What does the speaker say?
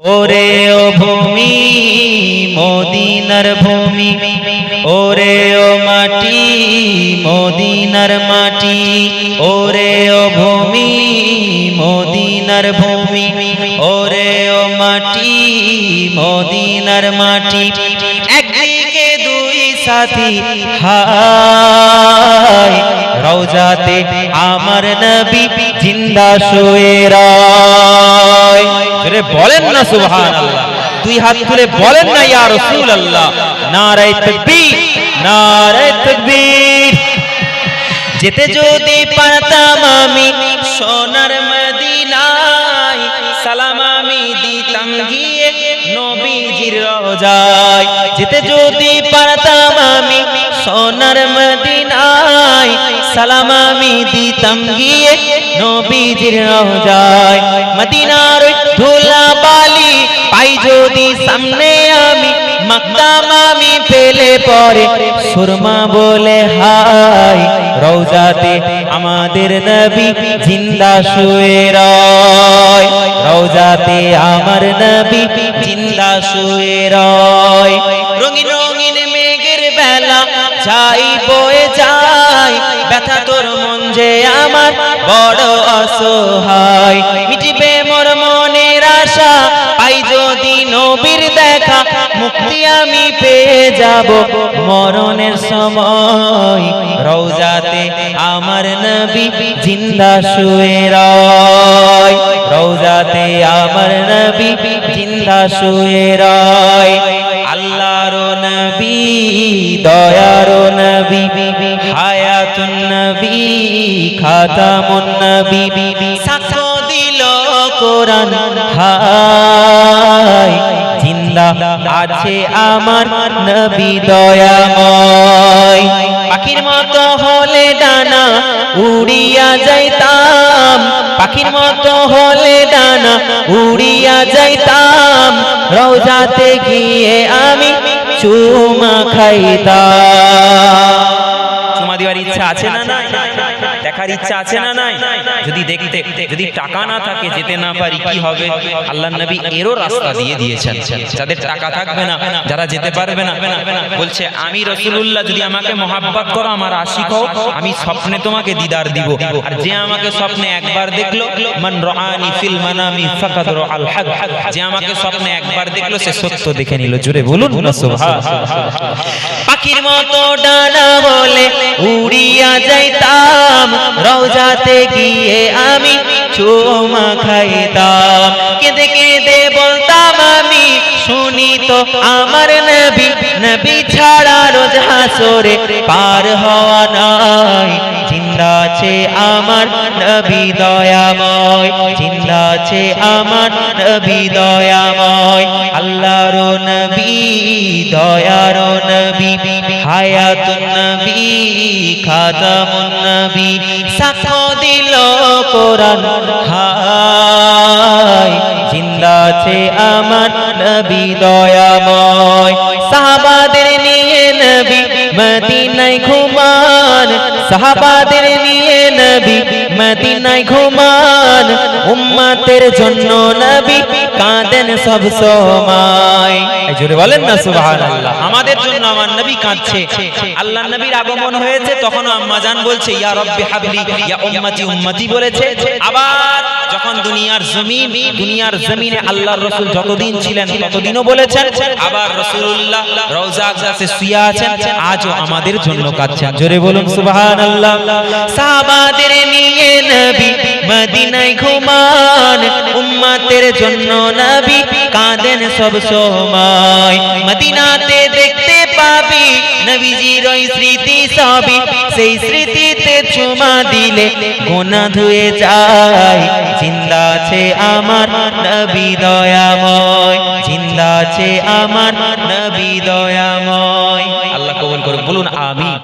ওরে ও ভূমি মদিনার ভূমি, ওরে ও মাটি মদিনার মাটি, ওরে ও ভূমি মদিনার ভূমি, ওরে ও মাটি মদিনার মাটি। একদিকে দুই সাথী হায়, রওজাতে আমার নবী জিন্দা শুয়ে রয়। জোরে বলেন না সুবহানাল্লাহ, দুই হাত তুলে বলেন না ইয়া রাসূলুল্লাহ। নারায়ে তাকবীর, নারায়ে তাকবীর। যেতে যদি পারতাম আমি সোনার মদিনায়, সালাম আমি দিতাম গিয়ে নবীজির রওজায়। যেতে যদি পারতাম আমি সোনার মদিনায়, সালাম আমি দিতাম গিয়ে নবীজির রওজায়। মদিনার ধুলা বালি পাই যদি সামনে আমি, মাকদাম আমি পেলে পরে সুরমা বলে হায়, রওজাতে আমাদের নবী জিন্দা শুয়ে রয়। রওজাতে আমার নবী জিন্দা শুয়ে রয়। রঙিন রঙিন মেঘের বেলা যাই বয়ে যায়, ব্যথা তোর মন যে আমার বড় অসহায়। মিটিবে মোর মনের আশা পাই যদি নবীর দেখা, মুক্তি আমি পেয়ে যাব মরণের সময়। রওজাতে আমার নবী জিন্দা শুয়ে রয়। রওজাতে আমার নবী জিন্দা শুয়ে রয়। আল্লাহর নবী দয়ার নবী, হায়াতুন নবী খাতামুন নবী, সাক্ষ্য দিল কোরআন হায়, জিন্দা আছে আমার নবী দয়াময়। পাখির মতো হলে ডানা উড়িয়া যাইতাম, পাখির মতো হলে ডানা উড়িয়া যাইতাম, রওজাতে গিয়ে আমি চুমা খাইতাম। চুমা দেওয়ার ইচ্ছা আছে না নাই? দেখার ইচ্ছা আছে না নাই? যদি দেখতে, যদি টাকা না থাকে, যেতে না পারি, কি হবে? আল্লাহর নবী এরও রাস্তা দিয়ে দিয়েছেন। যাদের টাকা থাকবে না, যারা যেতে পারবে না, বলছে আমি রাসূলুল্লাহ, যদি আমাকে মহব্বত করো, আমার আশিক হও, আমি স্বপ্নে তোমাকে দিদার দিব। আর যে আমাকে স্বপ্নে একবার দেখলো, মান রাআনি ফিল মানামি ফাকাদ রাআল হক, যে আমাকে স্বপ্নে একবার দেখলো সে সত্য দেখে নিল। জোরে বলুন না সুবহানাল্লাহ। পাখির মতো ডানা বলে উড়িয়া যাইতাম, রওজাতে গিয়ে আমি চুমা খাইতাম। কেঁদে কেঁদে বলতাম আমি, শুনি তো আমার নবী, নবী ছাড়া রোজ হাসরে পার হওয়া নাই। জিন্দা আছে আমার নবী দয়াময়, জিন্দা আছে আমার নবী দয়াময়। আল্লাহর নবী দয়ার নবী, হায়াতুন নবী খাতামুন নবী, সাক্ষ্য দিল কোরআন হায়, জিন্দা আছে আমার নবী দয়াময়। সাহাবাদের নিয়ে নবী মদিনায় ঘুমান, সাহাবাদের নিয়ে নবী মদিনায় ঘুমান, উম্মতের জন্য নবী কাঁদেন সব সময়। জোরে বলেন না সুবহানাল্লাহ। আমাদের জন্য আমার নবী কাঁদছে। আল্লাহর নবীর আগমন হয়েছে, তখন আম্মা জান বলছে ইয়া রাব্বি হাবলি, ইয়া উম্মতি উম্মতি বলেছে। আবার যখন দুনিয়ার জমিনে আল্লাহর রাসূল যতদিন ছিলেন ততদিনও বলেছেন। আবার রাসূলুল্লাহ রওজা কাছে শুয়ে আছেন, আজও আমাদের জন্য কাঁদছেন। জোরে বলুন সুবহানাল্লাহ। সাহাবাদের নিয়ে নবী মদিনায় ঘুমান, উম্মতের জন্য নবী কাঁদেন সব সময়। মদিনাতে দেখতে পাবি নবীজির ওই স্মৃতি সবই, সেই স্মৃতিতে চুমা দিলে গুনাহ ধুয়ে যায়। জিন্দা আছে আমার নবী দয়াময়, জিন্দা আছে আমার নবী দয়াময়। আল্লাহ কবুল করুন, বলুন আমিন।